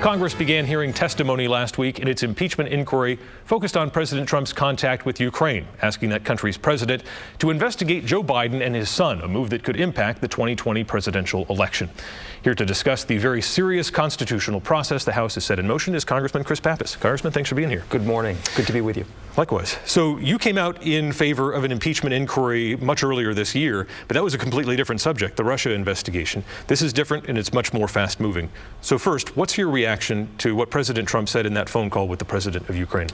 Congress began hearing testimony last week in its impeachment inquiry focused on President Trump's contact with Ukraine, asking that country's president to investigate Joe Biden and his son, a move that could impact the 2020 presidential election. Here to discuss the very serious constitutional process the House has set in motion is Congressman Chris Pappas. Congressman, thanks for being here. Good morning. Good to be with you. Likewise. So you came out in favor of an impeachment inquiry much earlier this year, but that was a completely different subject, the Russia investigation. This is different and it's much more fast moving. So first, what's your reaction to what President Trump said in that phone call with the president of Ukraine?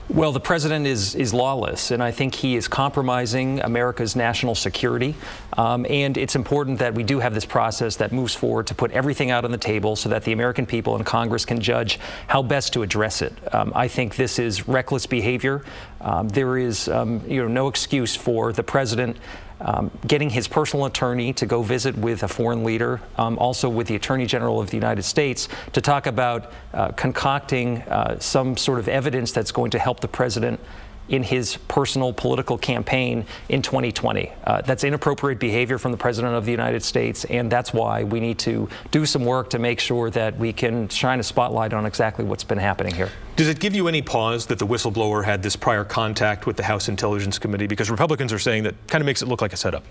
Well, the president is lawless, and I think he is compromising America's national security. And it's important that we do have this process that moves forward to put everything out on the table so that the American people and Congress can judge how best to address it. I think this is reckless behavior. There is no excuse for the president getting his personal attorney to go visit with a foreign leader, also with the Attorney General of the United States, to talk about concocting some sort of evidence that's going to help the president in his personal political campaign in 2020. That's inappropriate behavior from the President of the United States, and that's why we need to do some work to make sure that we can shine a spotlight on exactly what's been happening here. Does it give you any pause that the whistleblower had this prior contact with the House Intelligence Committee? Because Republicans are saying that kind of makes it look like a setup.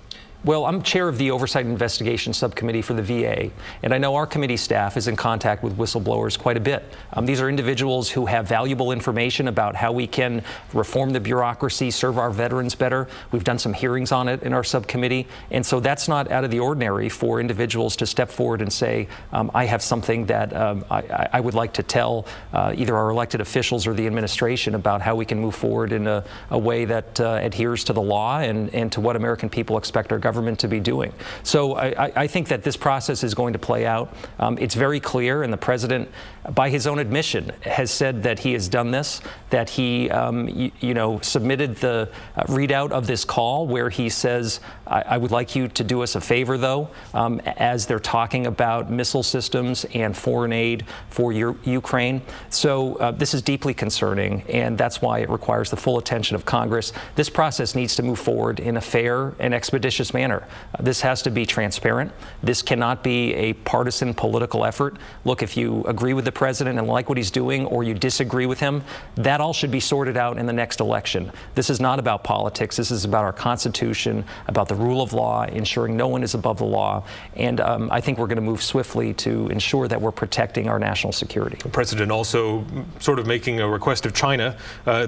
Well, I'm chair of the Oversight and Investigation Subcommittee for the VA, and I know our committee staff is in contact with whistleblowers quite a bit. These are individuals who have valuable information about how we can reform the bureaucracy, serve our veterans better. We've done some hearings on it in our subcommittee, and so that's not out of the ordinary for individuals to step forward and say, I have something that I would like to tell either our elected officials or the administration about how we can move forward in a way that adheres to the law and to what American people expect our government to be doing. So I think that this process is going to play out. It's very clear, and the president, by his own admission, has said that he has done this, that he submitted the readout of this call where he says, I would like you to do us a favor, though, as they're talking about missile systems and foreign aid for Ukraine. So this is deeply concerning, and that's why it requires the full attention of Congress. This process needs to move forward in a fair and expeditious manner. This has to be transparent. This cannot be a partisan political effort. Look, if you agree with the president and like what he's doing, or you disagree with him, that all should be sorted out in the next election. This is not about politics. This is about our Constitution, about the rule of law, ensuring no one is above the law. And I think we're going to move swiftly to ensure that we're protecting our national security. The president also sort of making a request of China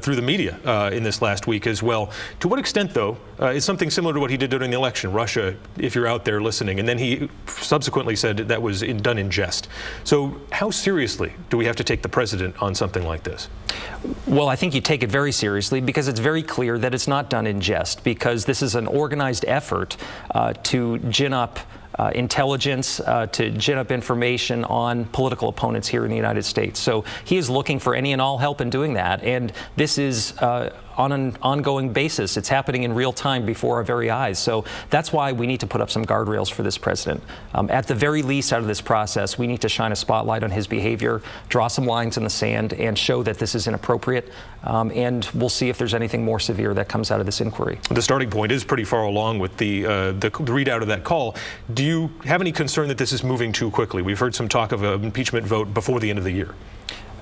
through the media in this last week as well. To what extent, though, is something similar to what he did during the election? Russia, if you're out there listening, and then he subsequently said that was done in jest. So how seriously do we have to take the president on something like this? Well, I think you take it very seriously because it's very clear that it's not done in jest, because this is an organized effort to gin up intelligence, to gin up information on political opponents here in the United States. So he is looking for any and all help in doing that, and this is on an ongoing basis. It's happening in real time before our very eyes. So that's why we need to put up some guardrails for this president. At the very least, out of this process, we need to shine a spotlight on his behavior, draw some lines in the sand, and show that this is inappropriate. And we'll see if there's anything more severe that comes out of this inquiry. The starting point is pretty far along with the readout of that call. Do you have any concern that this is moving too quickly? We've heard some talk of an impeachment vote before the end of the year.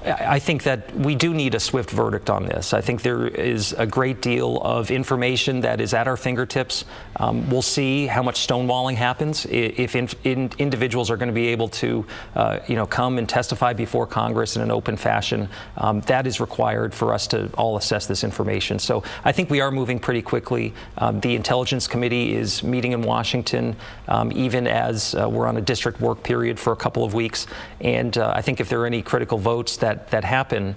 I think that we do need a swift verdict on this. I think there is a great deal of information that is at our fingertips. We'll see how much stonewalling happens if individuals are going to be able to, come and testify before Congress in an open fashion. That is required for us to all assess this information. So I think we are moving pretty quickly. The Intelligence Committee is meeting in Washington, even as we're on a district work period for a couple of weeks. And I think if there are any critical votes that happen,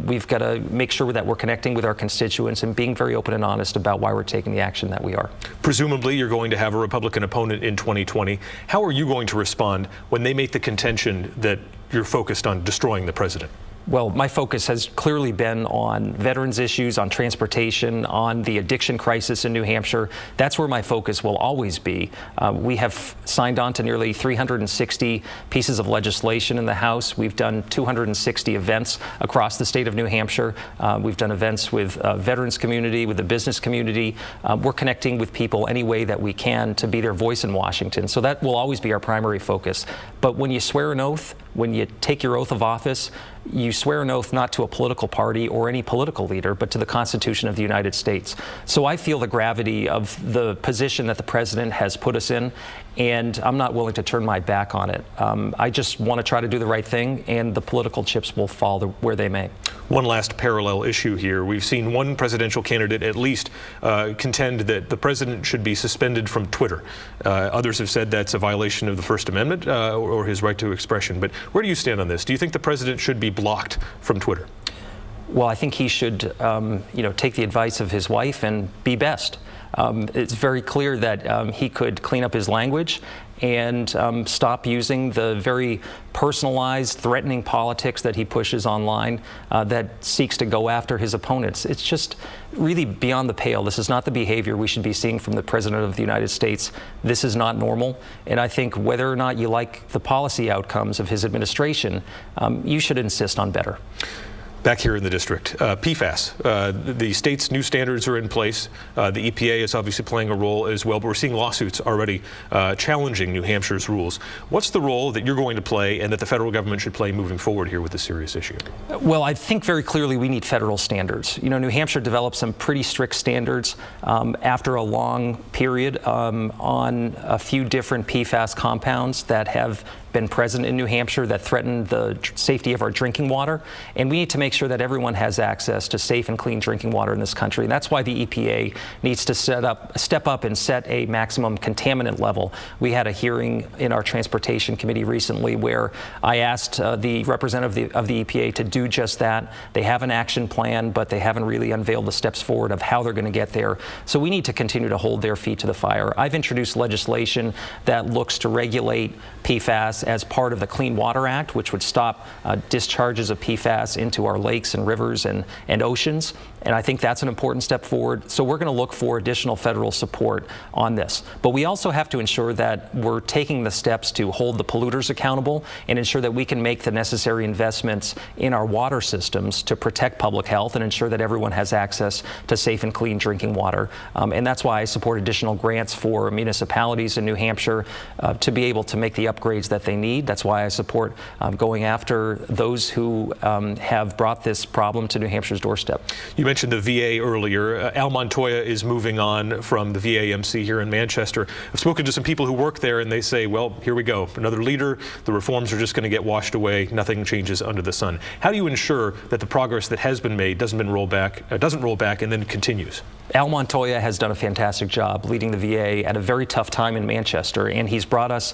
we've got to make sure that we're connecting with our constituents and being very open and honest about why we're taking the action that we are. Presumably, you're going to have a Republican opponent in 2020. How are you going to respond when they make the contention that you're focused on destroying the president? Well, my focus has clearly been on veterans issues, on transportation, on the addiction crisis in New Hampshire. That's where my focus will always be. We have signed on to nearly 360 pieces of legislation in the House. We've done 260 events across the state of New Hampshire. We've done events with veterans community, with the business community. We're connecting with people any way that we can to be their voice in Washington. So that will always be our primary focus. But when you swear an oath, when you take your oath of office, you swear an oath not to a political party or any political leader, but to the Constitution of the United States. So I feel the gravity of the position that the president has put us in, and I'm not willing to turn my back on it. I just want to try to do the right thing, and the political chips will fall where they may. One last parallel issue here. We've seen one presidential candidate at least contend that the president should be suspended from Twitter. Others have said that's a violation of the First Amendment or his right to expression. But where do you stand on this? Do you think the president should be blocked from Twitter? Well, I think he should, take the advice of his wife and be best. It's very clear that he could clean up his language and stop using the very personalized, threatening politics that he pushes online that seeks to go after his opponents. It's just really beyond the pale. This is not the behavior we should be seeing from the President of the United States. This is not normal. And I think whether or not you like the policy outcomes of his administration, you should insist on better. Back here in the district, PFAS, the state's new standards are in place. The EPA is obviously playing a role as well, but we're seeing lawsuits already challenging New Hampshire's rules. What's the role that you're going to play and that the federal government should play moving forward here with this serious issue? Well, I think very clearly we need federal standards. New Hampshire developed some pretty strict standards after a long period on a few different PFAS compounds that have been present in New Hampshire that threaten the safety of our drinking water. And we need to make sure that everyone has access to safe and clean drinking water in this country. And that's why the EPA needs to step up and set a maximum contaminant level. We had a hearing in our Transportation Committee recently where I asked the representative of the EPA to do just that. They have an action plan, but they haven't really unveiled the steps forward of how they're going to get there. So we need to continue to hold their feet to the fire. I've introduced legislation that looks to regulate PFAS as part of the Clean Water Act, which would stop discharges of PFAS into our lakes and rivers and oceans. And I think that's an important step forward. So we're going to look for additional federal support on this. But we also have to ensure that we're taking the steps to hold the polluters accountable and ensure that we can make the necessary investments in our water systems to protect public health and ensure that everyone has access to safe and clean drinking water. And that's why I support additional grants for municipalities in New Hampshire to be able to make the upgrades that they need. That's why I support going after those who have brought this problem to New Hampshire's doorstep. You mentioned the VA earlier. Al Montoya is moving on from the VAMC here in Manchester. I've spoken to some people who work there, and they say, well, here we go. Another leader. The reforms are just going to get washed away. Nothing changes under the sun. How do you ensure that the progress that has been made doesn't roll back and then continues? Al Montoya has done a fantastic job leading the VA at a very tough time in Manchester, and he's brought us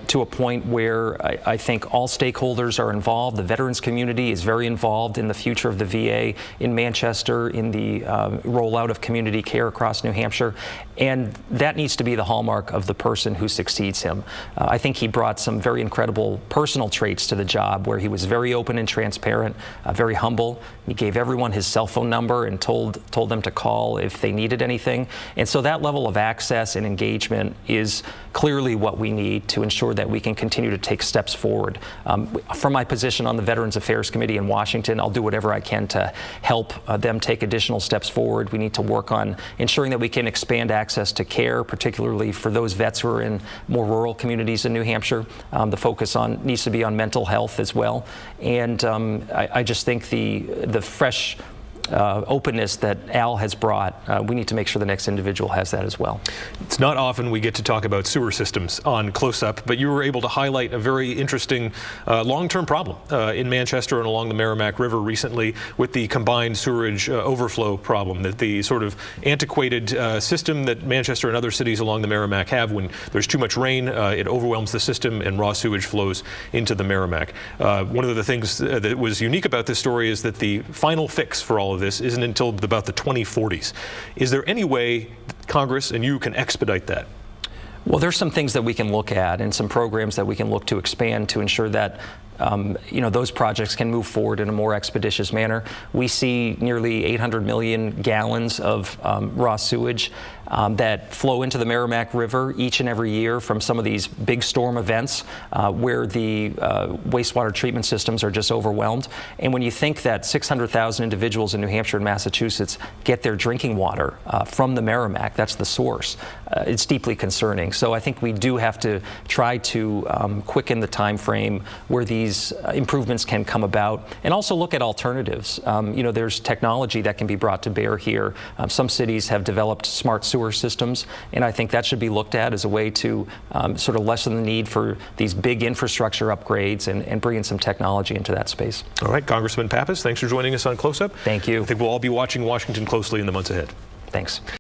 to a point where I think all stakeholders are involved. The veterans community is very involved in the future of the VA in Manchester, in the rollout of community care across New Hampshire, and that needs to be the hallmark of the person who succeeds him. I think he brought some very incredible personal traits to the job where he was very open and transparent, very humble. He gave everyone his cell phone number and told them to call if they needed anything. And so that level of access and engagement is clearly what we need to ensure that we can continue to take steps forward. From my position on the Veterans Affairs Committee in Washington, I'll do whatever I can to help them take additional steps forward. We need to work on ensuring that we can expand access to care, particularly for those vets who are in more rural communities in New Hampshire. The focus needs to be on mental health as well. And I just think the fresh openness that Al has brought, we need to make sure the next individual has that as well. It's not often we get to talk about sewer systems on Close Up, but you were able to highlight a very interesting long-term problem in Manchester and along the Merrimack River recently with the combined sewerage overflow problem, that the sort of antiquated system that Manchester and other cities along the Merrimack have. When there's too much rain, it overwhelms the system and raw sewage flows into the Merrimack. One of the things that was unique about this story is that the final fix for all of this isn't until about the 2040s. Is there any way Congress and you can expedite that? Well, there's some things that we can look at and some programs that we can look to expand to ensure that those projects can move forward in a more expeditious manner. We see nearly 800 million gallons of raw sewage that flow into the Merrimack River each and every year from some of these big storm events where the wastewater treatment systems are just overwhelmed. And when you think that 600,000 individuals in New Hampshire and Massachusetts get their drinking water from the Merrimack, that's the source, it's deeply concerning. So I think we do have to try to quicken the time frame where these improvements can come about, and also look at alternatives. You know, there's technology that can be brought to bear here. Some cities have developed smart sewer systems, and I think that should be looked at as a way to sort of lessen the need for these big infrastructure upgrades and bring in some technology into that space. All right, Congressman Pappas, thanks for joining us on Close Up. Thank you. I think we'll all be watching Washington closely in the months ahead. Thanks.